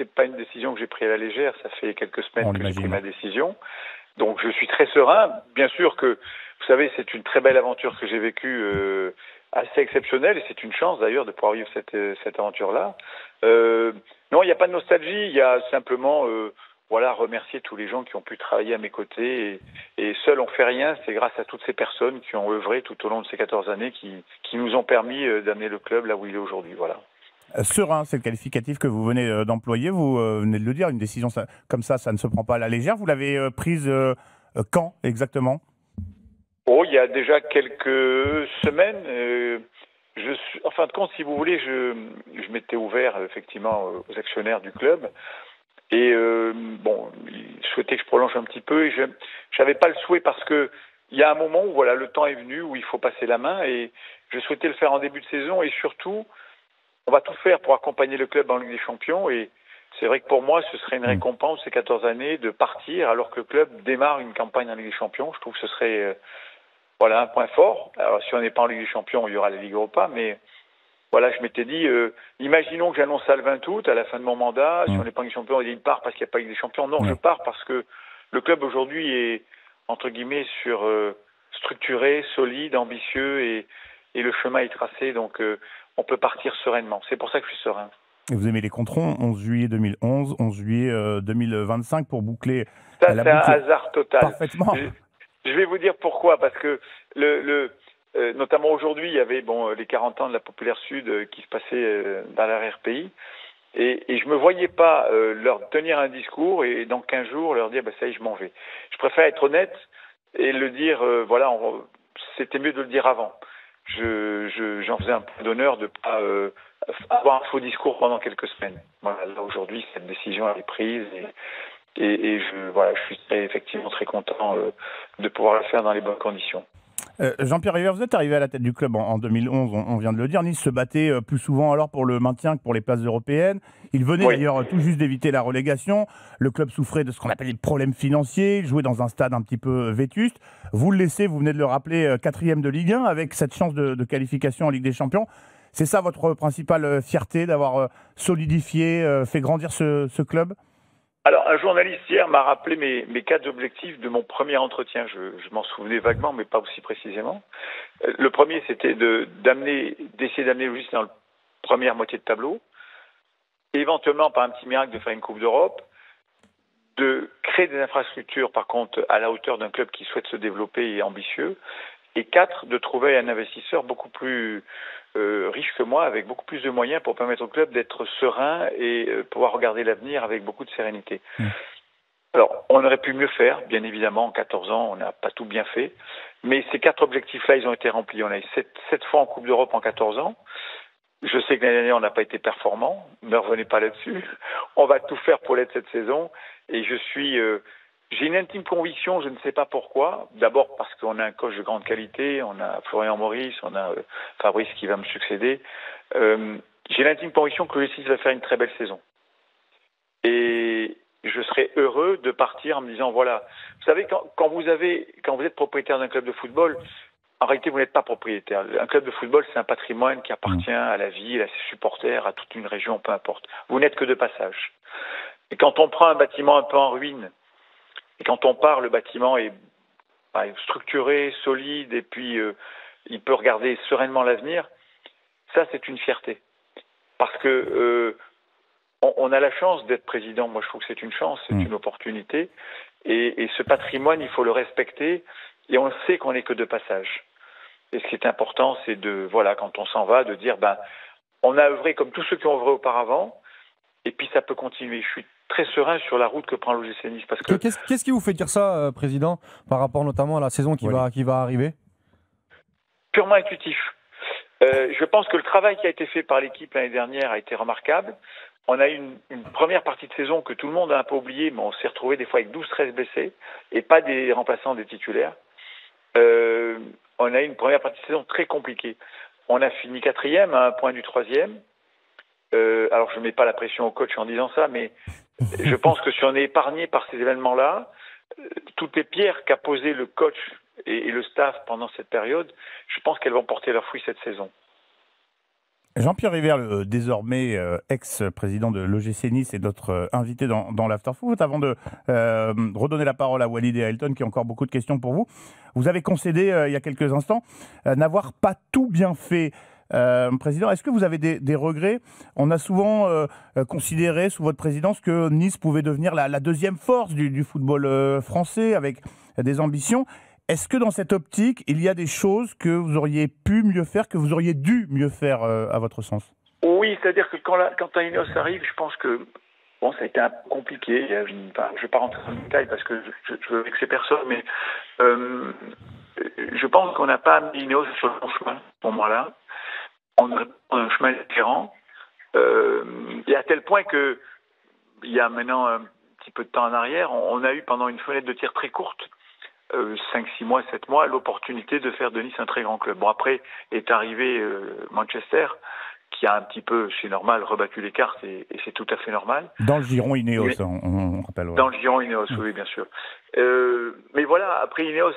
c'est pas une décision que j'ai prise à la légère. Ça fait quelques semaines que j'ai pris ma décision. Donc je suis très serein. Bien sûr que, vous savez, c'est une très belle aventure que j'ai vécue, assez exceptionnelle, et c'est une chance d'ailleurs de pouvoir vivre cette aventure-là. Non, il n'y a pas de nostalgie. Il y a simplement, remercier tous les gens qui ont pu travailler à mes côtés. Et seul on fait rien. C'est grâce à toutes ces personnes qui ont œuvré tout au long de ces 14 années qui nous ont permis d'amener le club là où il est aujourd'hui. Voilà. Serein, c'est le qualificatif que vous venez d'employer. Vous venez de le dire, une décision comme ça ne se prend pas à la légère. Vous l'avez prise quand exactement? Oh, il y a déjà quelques semaines. En fin de compte, si vous voulez, je m'étais ouvert effectivement aux actionnaires du club. Et ils souhaitaient que je prolonge un petit peu. Et je n'avais pas le souhait parce que il y a un moment où le temps est venu où il faut passer la main. Et je souhaitais le faire en début de saison. Et surtout, on va tout faire pour accompagner le club en Ligue des Champions. Et c'est vrai que pour moi, ce serait une récompense ces 14 années de partir alors que le club démarre une campagne en Ligue des Champions. Je trouve que ce serait un point fort. Alors si on n'est pas en Ligue des Champions, il y aura la Ligue Europa, mais je m'étais dit, imaginons que j'annonce ça le 20 août, à la fin de mon mandat, si on n'est pas en Ligue des Champions, il part parce qu'il n'y a pas de Ligue des Champions. Non, je pars parce que le club aujourd'hui est, entre guillemets, structuré, solide, ambitieux, et le chemin est tracé, donc on peut partir sereinement. C'est pour ça que je suis serein. Et vous aimez les controns, 11 juillet 2011, 11 juillet 2025, pour boucler ça, la c'est un boucle hasard total. Parfaitement. Je vais vous dire pourquoi, parce que notamment aujourd'hui, il y avait les 40 ans de la Populaire Sud qui se passaient dans l'arrière-pays, et je me voyais pas leur tenir un discours et dans 15 jours leur dire ça y est, je m'en vais. Je préfère être honnête et le dire, c'était mieux de le dire avant. J'en faisais un peu d'honneur de pas avoir un faux discours pendant quelques semaines. Voilà, là aujourd'hui, cette décision elle est prise, et je suis effectivement très content de pouvoir le faire dans les bonnes conditions. Jean-Pierre River, vous êtes arrivé à la tête du club en 2011, on vient de le dire. Nice se battait plus souvent alors pour le maintien que pour les places européennes. Il venait d'ailleurs tout juste d'éviter la relégation. Le club souffrait de ce qu'on appelle des problèmes financiers. Il jouait dans un stade un petit peu vétuste. Vous le laissez, vous venez de le rappeler, 4e de Ligue 1 avec cette chance de qualification en Ligue des Champions. C'est ça votre principale fierté, d'avoir solidifié, fait grandir ce club? Alors, un journaliste hier m'a rappelé mes 4 objectifs de mon premier entretien. Je m'en souvenais vaguement, mais pas aussi précisément. Le premier, c'était d'essayer d'amener le dans la première moitié de tableau. Éventuellement, par un petit miracle, de faire une Coupe d'Europe. De créer des infrastructures, par contre, à la hauteur d'un club qui souhaite se développer et ambitieux. Et 4, de trouver un investisseur beaucoup plus riche que moi, avec beaucoup plus de moyens pour permettre au club d'être serein et pouvoir regarder l'avenir avec beaucoup de sérénité. Alors, on aurait pu mieux faire, bien évidemment, en 14 ans, on n'a pas tout bien fait. Mais ces 4 objectifs-là, ils ont été remplis. On a eu 7 fois en Coupe d'Europe en 14 ans. Je sais que l'année dernière, on n'a pas été performant. Ne revenez pas là-dessus. On va tout faire pour l'être cette saison. Et j'ai une intime conviction, je ne sais pas pourquoi. D'abord parce qu'on a un coach de grande qualité, on a Florian Maurice, on a Fabrice qui va me succéder. J'ai l'intime conviction que le G6 va faire une très belle saison. Et je serais heureux de partir en me disant, voilà, vous savez, quand vous êtes propriétaire d'un club de football, en réalité, vous n'êtes pas propriétaire. Un club de football, c'est un patrimoine qui appartient à la ville, à ses supporters, à toute une région, peu importe. Vous n'êtes que de passage. Et quand on prend un bâtiment un peu en ruine, et quand on part, le bâtiment est structuré, solide, et puis il peut regarder sereinement l'avenir, ça, c'est une fierté. Parce que on a la chance d'être président. Moi, je trouve que c'est une chance, c'est une opportunité. Et ce patrimoine, il faut le respecter. Et on sait qu'on n'est que de passage. Et ce qui est important, c'est quand on s'en va, de dire, on a œuvré comme tous ceux qui ont œuvré auparavant, et puis ça peut continuer. Je suis très serein sur la route que prend l'OGC Nice. Parce que Qu'est-ce qui vous fait dire ça, Président, par rapport notamment à la saison qui va arriver? Purement intuitif. Je pense que le travail qui a été fait par l'équipe l'année dernière a été remarquable. On a eu une première partie de saison que tout le monde a un peu oubliée, mais on s'est retrouvé des fois avec 12-13 blessés, et pas des remplaçants, des titulaires. On a eu une première partie de saison très compliquée. On a fini 4e à un point du 3e. Alors je ne mets pas la pression au coach en disant ça, mais je pense que si on est épargné par ces événements-là, toutes les pierres qu'a posées le coach et le staff pendant cette période, je pense qu'elles vont porter leurs fruits cette saison. Jean-Pierre River, le désormais ex-président de l'OGC Nice, est notre invité dans l'Afterfoot. Avant de redonner la parole à Walid et Ailton, qui ont encore beaucoup de questions pour vous, vous avez concédé il y a quelques instants n'avoir pas tout bien fait. Président, est-ce que vous avez des regrets? On a souvent considéré sous votre présidence que Nice pouvait devenir la deuxième force du football français avec des ambitions. Est-ce que dans cette optique, il y a des choses que vous auriez pu mieux faire, que vous auriez dû mieux faire à votre sens? Oui, c'est-à-dire que quand Ineos arrive, je pense que bon, ça a été un peu compliqué. Je ne vais pas rentrer dans le détail parce que je veux vexer personne, mais je pense qu'on n'a pas mis Ineos sur le bon chemin à ce moment-là. On aurait pris un chemin différent. Et à tel point que, il y a maintenant un petit peu de temps en arrière, on a eu pendant une fenêtre de tir très courte, 5-6 mois, 7 mois, l'opportunité de faire de Nice un très grand club. Bon, après est arrivé Manchester, qui a un petit peu, c'est normal, rebattu les cartes, et c'est tout à fait normal. Dans le giron Ineos, on rappelle. Ouais. Dans le giron Ineos, oui, bien sûr. Mais voilà, après Ineos,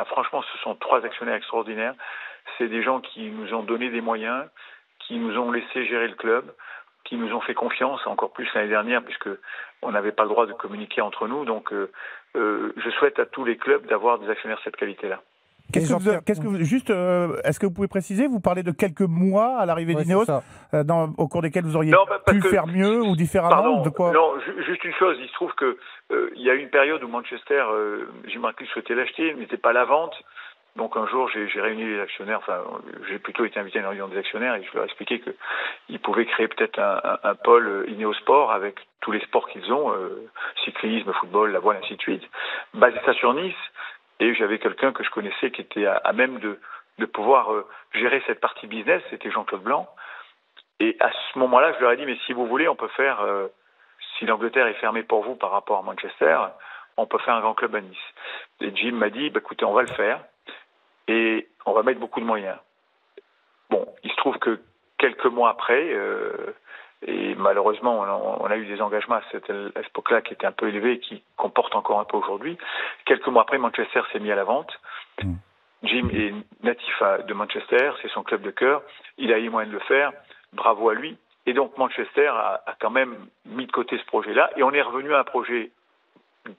franchement, ce sont 3 actionnaires extraordinaires. C'est des gens qui nous ont donné des moyens, qui nous ont laissé gérer le club, qui nous ont fait confiance, encore plus l'année dernière, puisque on n'avait pas le droit de communiquer entre nous. Donc, je souhaite à tous les clubs d'avoir des actionnaires de cette qualité-là. Est-ce que vous pouvez préciser, vous parlez de quelques mois à l'arrivée d'Ineos, au cours desquels vous auriez pu faire mieux ou différemment? Pardon, de quoi? non, juste une chose, il se trouve que il y a eu une période où Manchester, Jim Ratcliffe souhaitait l'acheter, il n'était pas à la vente. Donc un jour, j'ai réuni les actionnaires, j'ai plutôt été invité à une réunion des actionnaires et je leur ai expliqué qu'ils pouvaient créer peut-être un pôle Ineos Sport avec tous les sports qu'ils ont, cyclisme, football, la voile, ainsi de suite, basé ça sur Nice. Et j'avais quelqu'un que je connaissais qui était à même de pouvoir gérer cette partie business, c'était Jean-Claude Blanc. Et à ce moment-là, je leur ai dit, mais si vous voulez, on peut faire, si l'Angleterre est fermée pour vous par rapport à Manchester, on peut faire un grand club à Nice. Et Jim m'a dit, écoutez, on va le faire. Et on va mettre beaucoup de moyens. Bon, il se trouve que quelques mois après, et malheureusement on a eu des engagements à cette époque-là qui étaient un peu élevés et qui comportent encore un peu aujourd'hui. Quelques mois après, Manchester s'est mis à la vente. Jim est natif de Manchester, c'est son club de cœur. Il a eu les moyens de le faire. Bravo à lui. Et donc Manchester a quand même mis de côté ce projet-là. Et on est revenu à un projet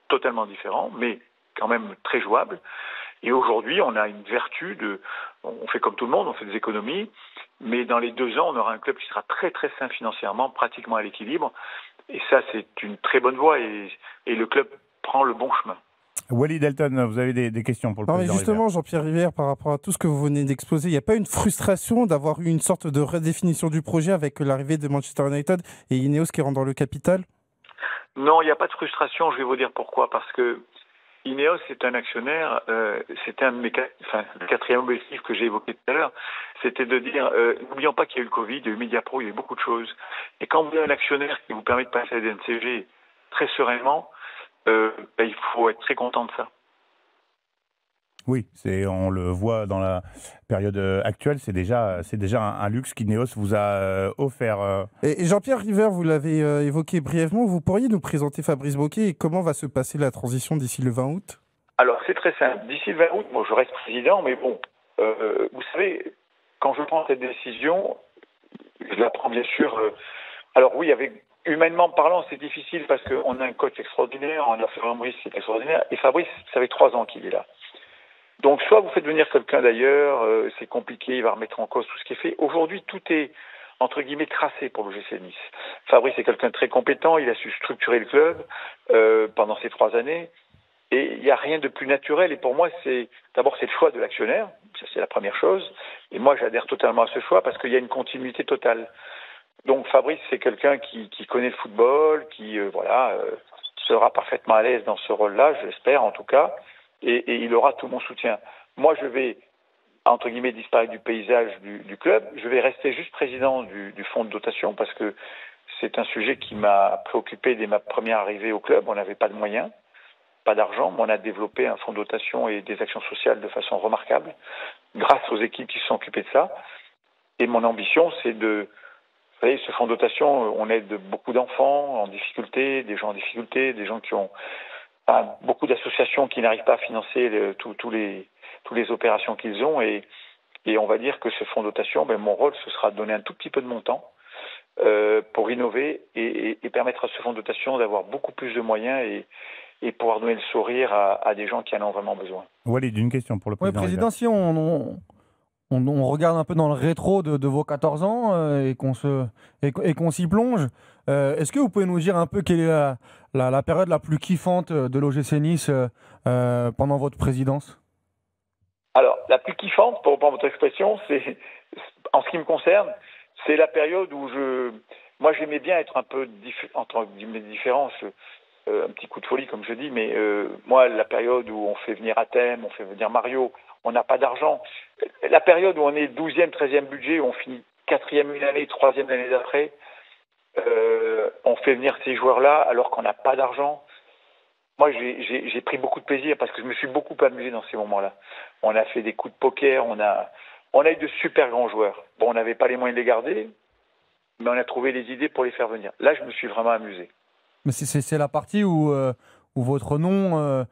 totalement différent, mais quand même très jouable. Et aujourd'hui, on a une vertu on fait comme tout le monde, on fait des économies, mais dans les 2 ans, on aura un club qui sera très très sain financièrement, pratiquement à l'équilibre. Et ça, c'est une très bonne voie et le club prend le bon chemin. Walid Ailton, vous avez des questions pour le président justement, River. Jean-Pierre River, par rapport à tout ce que vous venez d'exposer, il n'y a pas une frustration d'avoir eu une sorte de redéfinition du projet avec l'arrivée de Manchester United et Ineos qui rentre dans le capital? Non, il n'y a pas de frustration, je vais vous dire pourquoi. Parce que Ineos est un actionnaire, c'était le 4e objectif que j'ai évoqué tout à l'heure, c'était de dire, n'oublions pas qu'il y a eu le Covid, il y a eu Mediapro, il y a eu beaucoup de choses. Et quand vous avez un actionnaire qui vous permet de passer à la DNCG très sereinement, il faut être très content de ça. Oui, on le voit dans la période actuelle, c'est déjà un luxe qu'Ineos vous a offert. Et Jean-Pierre River, vous l'avez évoqué brièvement, vous pourriez nous présenter Fabrice Bocquet et comment va se passer la transition d'ici le 20 août? Alors c'est très simple, d'ici le 20 août, je reste président, mais bon, vous savez, quand je prends cette décision, je la prends bien sûr, alors oui, humainement parlant, c'est difficile parce qu'on a un coach extraordinaire, on a Fabrice, c'est extraordinaire, et Fabrice, ça fait 3 ans qu'il est là. Donc, soit vous faites venir quelqu'un d'ailleurs, c'est compliqué, il va remettre en cause tout ce qui est fait. Aujourd'hui, tout est, entre guillemets, tracé pour l'OGC Nice. Fabrice est quelqu'un de très compétent, il a su structurer le club pendant ces 3 années. Et il n'y a rien de plus naturel. Et pour moi, d'abord, c'est le choix de l'actionnaire. Ça, c'est la première chose. Et moi, j'adhère totalement à ce choix parce qu'il y a une continuité totale. Donc, Fabrice, c'est quelqu'un qui connaît le football, qui, sera parfaitement à l'aise dans ce rôle-là, je l'espère en tout cas. Et il aura tout mon soutien. Moi, je vais, entre guillemets, disparaître du paysage du club. Je vais rester juste président du fonds de dotation parce que c'est un sujet qui m'a préoccupé dès ma première arrivée au club. On n'avait pas de moyens, pas d'argent, mais on a développé un fonds de dotation et des actions sociales de façon remarquable grâce aux équipes qui se sont occupées de ça. Et mon ambition, c'est vous savez, ce fonds de dotation, on aide beaucoup d'enfants en difficulté, des gens en difficulté, des gens qui ont beaucoup d'associations qui n'arrivent pas à financer toutes les opérations qu'ils ont et Et on va dire que ce fonds de dotation, mon rôle, ce sera de donner un tout petit peu de montant pour innover et permettre à ce fonds de dotation d'avoir beaucoup plus de moyens et pouvoir donner le sourire à des gens qui en ont vraiment besoin. Walid, une question pour le président. Oui, président, si on regarde un peu dans le rétro de vos 14 ans et qu'on s'y plonge, est-ce que vous pouvez nous dire un peu quelle est la période la plus kiffante de l'OGC Nice pendant votre présidence? Alors, la plus kiffante, pour reprendre votre expression, c'est, en ce qui me concerne, c'est la période où moi j'aimais bien être un peu entre guillemets différent, un petit coup de folie comme je dis, mais moi la période où on fait venir Athème, on fait venir Mario, on n'a pas d'argent, la période où on est 12e, 13e budget, où on finit 4e une année, 3e l'année d'après, on fait venir ces joueurs-là alors qu'on n'a pas d'argent. Moi, j'ai pris beaucoup de plaisir parce que je me suis beaucoup amusé dans ces moments-là. On a fait des coups de poker, on a eu de super grands joueurs. Bon, on n'avait pas les moyens de les garder, mais on a trouvé les idées pour les faire venir. Là, je me suis vraiment amusé. Mais c'est la partie où votre nom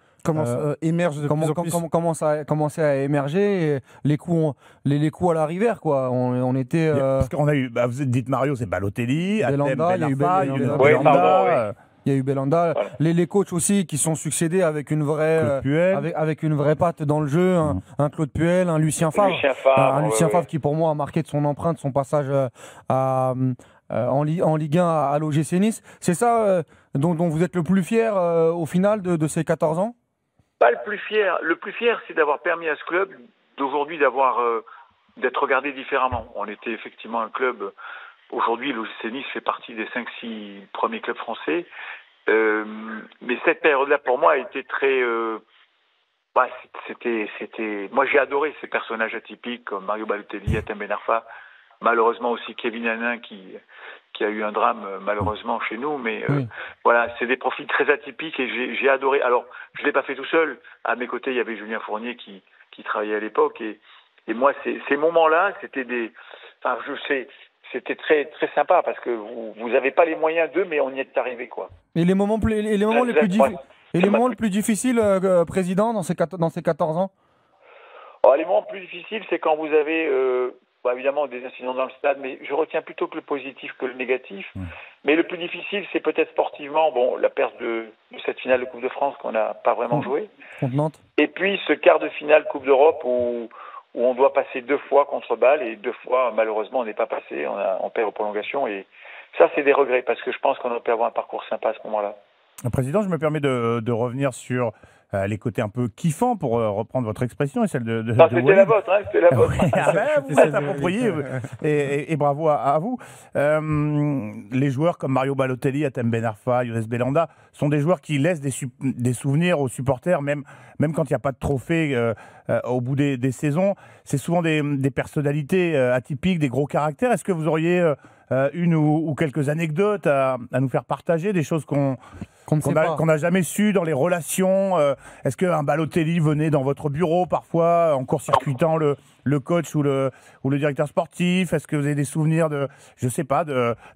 émerge de plus en plus. commence à émerger. Et les coups à la rivière, quoi. On était. Parce qu'on a eu, vous dites Mario, c'est Balotelli, Belhanda, Athème, il y Ben a Arfa, eu Younes Oui, Belhanda, pardon, oui. Il y a eu Belhanda, Voilà. les coachs aussi qui sont succédés avec une vraie, Claude Puel. avec une vraie patte dans le jeu, un Claude Puel, un Lucien Favre, Lucien Favre, qui pour moi a marqué de son empreinte son passage en Ligue 1 à l'OGC Nice. C'est ça dont vous êtes le plus fier au final de ces 14 ans? Pas le plus fier. Le plus fier, c'est d'avoir permis à ce club d'aujourd'hui d'être regardé différemment. On était effectivement un club. Aujourd'hui, l'OGC Nice fait partie des 5-6 premiers clubs français. Mais cette période-là, pour moi, a été très... Moi, j'ai adoré ces personnages atypiques comme Mario Balotelli, Athème Ben Arfa. Malheureusement aussi Kevin Hanin qui a eu un drame malheureusement chez nous. Mais voilà, c'est des profils très atypiques et j'ai adoré. Alors, je ne l'ai pas fait tout seul. À mes côtés, il y avait Julien Fournier qui travaillait à l'époque. Et moi, ces moments-là, c'était des... Enfin, je sais... C'était très très sympa parce que vous n'avez pas les moyens d'eux, mais on y est arrivé, quoi. Et les moments les plus difficiles, président, dans ces 14 ans? Alors, les moments plus difficiles, c'est quand vous avez évidemment des incidents dans le stade, mais je retiens plutôt que le positif que le négatif. Mais le plus difficile, c'est peut-être sportivement, la perte de cette finale de Coupe de France qu'on n'a pas vraiment jouée. Contre Nantes. Et puis ce quart de finale Coupe d'Europe où on doit passer 2 fois contre Bâle et 2 fois, malheureusement, on n'est pas passé, on perd aux prolongations. Et ça, c'est des regrets parce que je pense qu'on aurait pu avoir un parcours sympa à ce moment-là. Président, je me permets de revenir sur les côtés un peu kiffants, pour reprendre votre expression et celle de c'était la vôtre, hein, c'était la vôtre. Vous êtes approprié et bravo à vous. Les joueurs comme Mario Balotelli, Athème Ben Arfa, Younes Belhanda sont des joueurs qui laissent des souvenirs aux supporters, même quand il n'y a pas de trophée au bout des saisons. C'est souvent des personnalités atypiques, des gros caractères. Est-ce que vous auriez une ou quelques anecdotes à nous faire partager, des choses qu'on n'a jamais su dans les relations? Est-ce qu'un Balotelli venait dans votre bureau parfois en court-circuitant le coach ou le directeur sportif? Est-ce que vous avez des souvenirs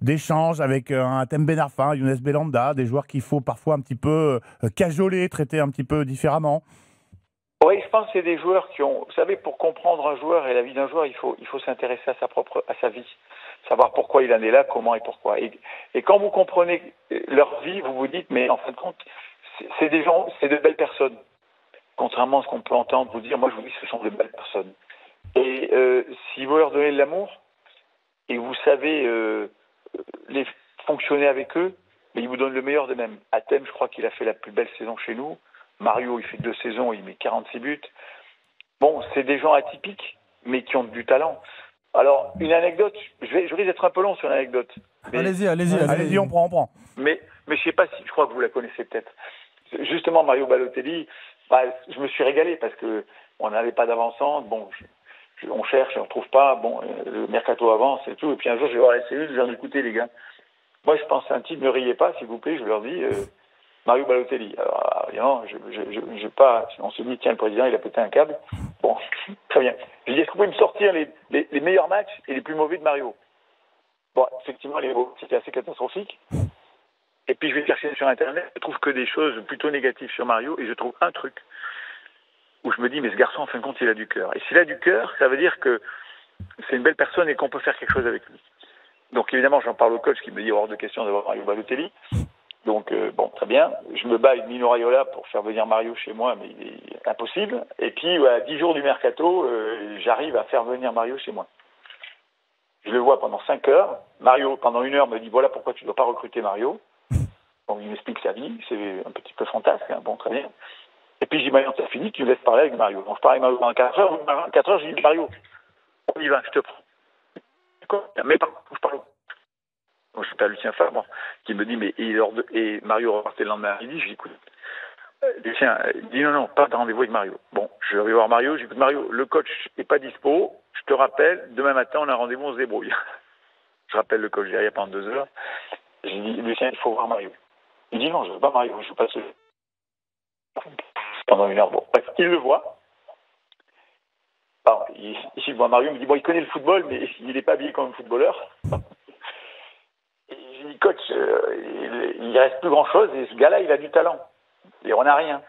d'échanges avec un Athème Ben Arfa, un Younes Belhanda, des joueurs qu'il faut parfois un petit peu cajoler, traiter un petit peu différemment? Oui, je pense que c'est des joueurs qui ont... Vous savez, pour comprendre un joueur et la vie d'un joueur, il faut s'intéresser à sa vie. Savoir pourquoi il en est là, comment et pourquoi. Et quand vous comprenez leur vie, vous vous dites, mais en fin de compte, c'est des gens, c'est de belles personnes. Contrairement à ce qu'on peut entendre vous dire, moi je vous dis, ce sont de belles personnes. Et si vous leur donnez de l'amour, et vous savez les fonctionner avec eux, mais ils vous donnent le meilleur d'eux-mêmes. Athème, je crois qu'il a fait la plus belle saison chez nous. Mario, il fait 2 saisons, il met 46 buts. Bon, c'est des gens atypiques, mais qui ont du talent. Alors, une anecdote, je risque d'être un peu long sur l'anecdote. Allez-y, on prend. Mais je sais pas si, je crois que vous la connaissez peut-être. Justement, Mario Balotelli, je me suis régalé parce que on n'avait pas d'avancement. Bon, on cherche, on trouve pas. Bon, le mercato avance et tout. Et puis un jour, je vais voir la cellule, je leur dis, écoutez les gars, moi je pense à un type, ne riez pas, s'il vous plaît. Je leur dis, Mario Balotelli. Alors, évidemment, je pas. On se dit, tiens, le président, il a pété un câble. Bon, très bien. Je dis, est-ce que vous pouvez me sortir les meilleurs matchs et les plus mauvais de Mario? Bon, effectivement, c'était assez catastrophique. Et puis, je vais chercher sur Internet, je trouve que des choses plutôt négatives sur Mario, et je trouve un truc. où je me dis, mais ce garçon, en fin de compte, il a du cœur. Et s'il a du cœur, ça veut dire que c'est une belle personne et qu'on peut faire quelque chose avec lui. Donc évidemment, j'en parle au coach qui me dit hors de question d'avoir Mario Balotelli. Donc bon, très bien. Je me bats avec Mino Raiola pour faire venir Mario chez moi, mais il est impossible. Et puis, à 10 jours du mercato, j'arrive à faire venir Mario chez moi. Je le vois pendant 5 heures. Mario, pendant 1 heure, me dit voilà pourquoi tu ne dois pas recruter Mario. Donc il m'explique sa vie, c'est un petit peu fantasque, hein. Bon, très bien. Et puis je dis Mario, t'as fini, tu me laisses parler avec Mario. Donc je parle avec Mario pendant 4 heures. 4 heures, je dis Mario, on y va, je te prends. Quoi? Mais par contre, je parle. Donc j'appelle Lucien Fabre, qui me dit mais et Mario repartait le lendemain à midi. Je dis écoute, Lucien, dis non, pas de rendez-vous avec Mario. Bon, je vais voir Mario, j'écoute Mario, le coach n'est pas dispo, je te rappelle, demain matin on a un rendez-vous, on se débrouille. Je rappelle le coach derrière pendant 2 heures. Je dis Lucien, il faut voir Mario. Il dit non, je ne veux pas Mario, je ne veux pas seul. Pendant 1 heure, bon, bref, il le voit. Alors, il voit Mario, il me dit bon, il connaît le football, mais il n'est pas habillé comme un footballeur. Et je lui dis coach, il ne reste plus grand-chose, et ce gars-là, il a du talent. Et on n'a rien.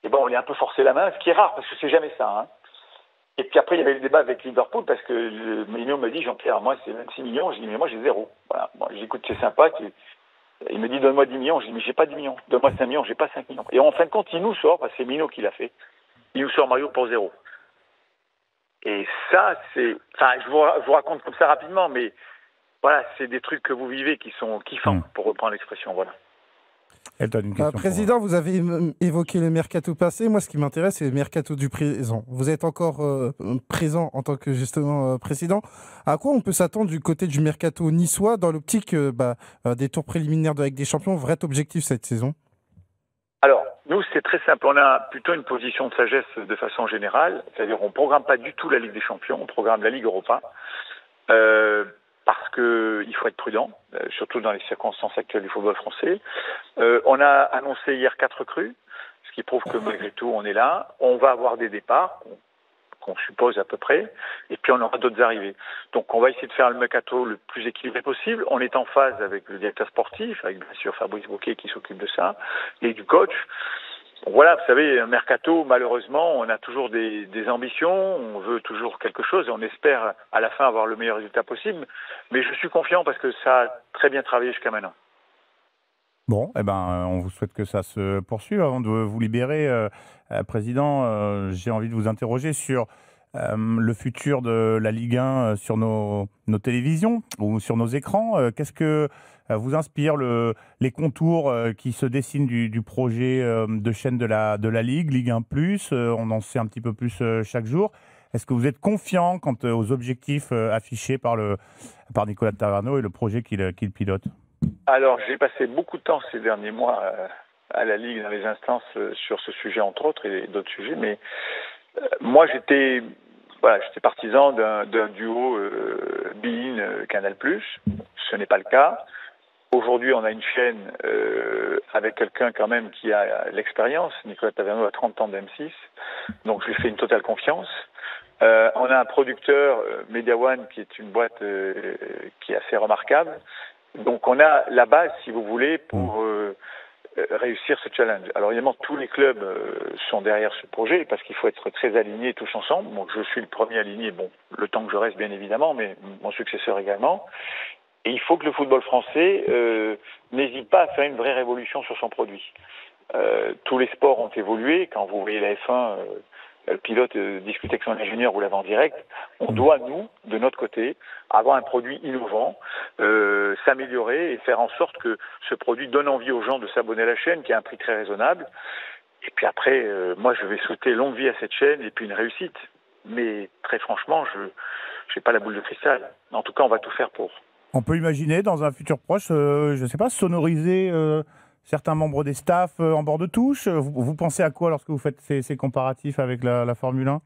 Et bon, on lui a un peu forcé la main, ce qui est rare, parce que c'est jamais ça, hein. Et puis après, il y avait le débat avec Liverpool, parce que Mino me dit, Jean-Pierre, moi, c'est 26 millions. Je dis, mais moi, j'ai 0. Voilà. Bon, j'écoute, c'est sympa. Il me dit, donne-moi 10 millions. Je dis, mais j'ai pas 10 millions. Donne-moi 5 millions, j'ai pas 5 millions. Et en fin de compte, il nous sort, parce que c'est Mino qui l'a fait, il nous sort Mario pour 0. Et ça, c'est... Enfin, je vous raconte comme ça rapidement, mais voilà, c'est des trucs que vous vivez qui sont kiffants, pour reprendre l'expression, voilà. Elton, une question Président, vous avez évoqué le mercato passé. Moi, ce qui m'intéresse, c'est le mercato du présent. Vous êtes encore présent en tant que justement président. À quoi on peut s'attendre du côté du mercato niçois dans l'optique des tours préliminaires de la Ligue des Champions? Vrai objectif cette saison? Alors, nous, c'est très simple. On a plutôt une position de sagesse de façon générale. C'est-à-dire, on ne programme pas du tout la Ligue des Champions. On programme la Ligue Europa. Parce qu'il faut être prudent, surtout dans les circonstances actuelles du football français. On a annoncé hier 4 recrues, ce qui prouve que malgré tout, on est là. On va avoir des départs, qu'on suppose à peu près, et puis on aura d'autres arrivées. Donc on va essayer de faire le mercato le plus équilibré possible. On est en phase avec le directeur sportif, avec bien sûr Fabrice Bouquet qui s'occupe de ça, et du coach. Voilà, vous savez, un mercato, malheureusement, on a toujours des ambitions, on veut toujours quelque chose et on espère à la fin avoir le meilleur résultat possible. Mais je suis confiant parce que ça a très bien travaillé jusqu'à maintenant. Bon, eh ben, on vous souhaite que ça se poursuive. Avant de vous libérer, Président, j'ai envie de vous interroger sur le futur de la Ligue 1 sur nos télévisions ou sur nos écrans. Qu'est-ce que vous inspire les contours qui se dessinent du projet de chaîne de la Ligue, Ligue 1+, on en sait un petit peu plus chaque jour. Est-ce que vous êtes confiant quant aux objectifs affichés par Nicolas Taverneau et le projet qu'il pilote? Alors, j'ai passé beaucoup de temps ces derniers mois à la Ligue, dans les instances, sur ce sujet, entre autres, et d'autres sujets. Mais moi, j'étais partisan d'un duo Bein Canal+. Ce n'est pas le cas. Aujourd'hui, on a une chaîne avec quelqu'un quand même qui a l'expérience. Nicolas Taverneau a 30 ans d'M6. Donc, je lui fais une totale confiance. On a un producteur, Media One, qui est une boîte qui est assez remarquable. Donc on a la base, si vous voulez, pour réussir ce challenge. Alors évidemment, tous les clubs sont derrière ce projet parce qu'il faut être très alignés tous ensemble. Donc je suis le premier aligné, bon, le temps que je reste bien évidemment, mais mon successeur également. Et il faut que le football français n'hésite pas à faire une vraie révolution sur son produit. Tous les sports ont évolué. Quand vous voyez la F1... le pilote discute avec son ingénieur, vous l'avez en direct. On doit, nous, de notre côté, avoir un produit innovant, s'améliorer et faire en sorte que ce produit donne envie aux gens de s'abonner à la chaîne, qui a un prix très raisonnable. Et puis après, moi, je vais souhaiter longue vie à cette chaîne et puis une réussite. Mais très franchement, je n'ai pas la boule de cristal. En tout cas, on va tout faire pour. On peut imaginer, dans un futur proche, je ne sais pas, sonoriser... certains membres des staffs en bord de touche. Vous pensez à quoi lorsque vous faites ces comparatifs avec la Formule 1?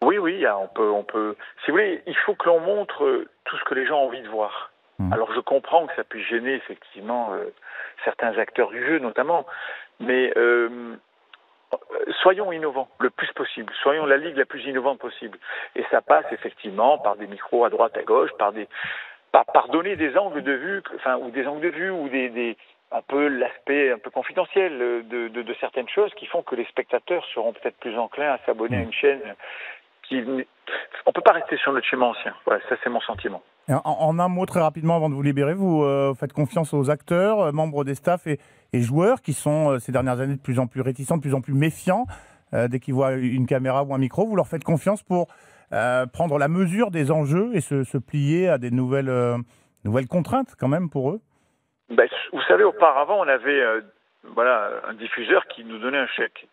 Oui, on peut. Si vous voulez, il faut que l'on montre tout ce que les gens ont envie de voir. Alors je comprends que ça puisse gêner effectivement certains acteurs du jeu notamment, mais soyons innovants le plus possible. Soyons la ligue la plus innovante possible. Et ça passe effectivement par des micros à droite, à gauche, par donner des angles de vue, ou des angles de vue ou des un peu l'aspect un peu confidentiel de certaines choses qui font que les spectateurs seront peut-être plus enclins à s'abonner à une chaîne on peut pas rester sur notre schéma ancien. Voilà, ça c'est mon sentiment. En un mot, très rapidement, avant de vous libérer, vous faites confiance aux acteurs, membres des staffs et joueurs qui sont ces dernières années de plus en plus réticents, de plus en plus méfiants dès qu'ils voient une caméra ou un micro. Vous leur faites confiance pour prendre la mesure des enjeux et se plier à des nouvelles contraintes quand même pour eux? Ben, vous savez, auparavant, on avait un diffuseur qui nous donnait un chèque.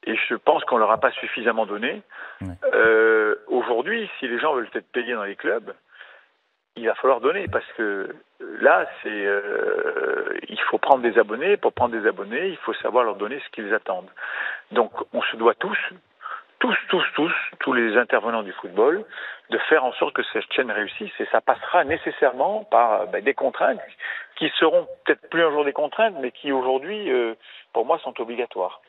Et je pense qu'on leur a pas suffisamment donné. Ouais. Aujourd'hui, si les gens veulent être payés dans les clubs, il va falloir donner parce que là, il faut prendre des abonnés. Pour prendre des abonnés, il faut savoir leur donner ce qu'ils attendent. Donc, on se doit tous les intervenants du football, de faire en sorte que cette chaîne réussisse. Et ça passera nécessairement par des contraintes qui seront peut-être plus un jour des contraintes, mais qui aujourd'hui, pour moi, sont obligatoires.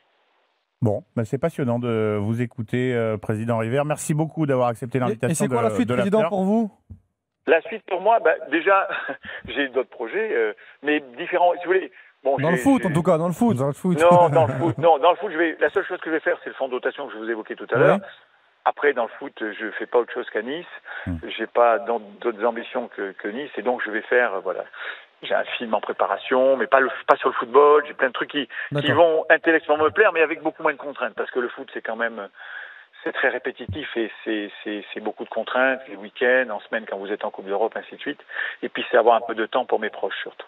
Bon, c'est passionnant de vous écouter, Président River. Merci beaucoup d'avoir accepté l'invitation. Et c'est quoi la suite, Président, pour vous? La suite pour moi, déjà, j'ai d'autres projets, mais différents. Si vous voulez, bon, dans le foot, en tout cas, dans le foot. Non, dans le foot. Non, dans le foot, la seule chose que je vais faire, c'est le fonds de dotation que je vous évoquais tout à l'heure. Après, dans le foot, je fais pas autre chose qu'à Nice. J'ai pas d'autres ambitions que Nice, et donc je vais faire, j'ai un film en préparation, mais pas sur le football. J'ai plein de trucs qui vont intellectuellement me plaire, mais avec beaucoup moins de contraintes, parce que le foot, c'est quand même, c'est très répétitif et c'est beaucoup de contraintes, les week-ends, en semaine quand vous êtes en Coupe d'Europe, ainsi de suite. Et puis c'est avoir un peu de temps pour mes proches surtout.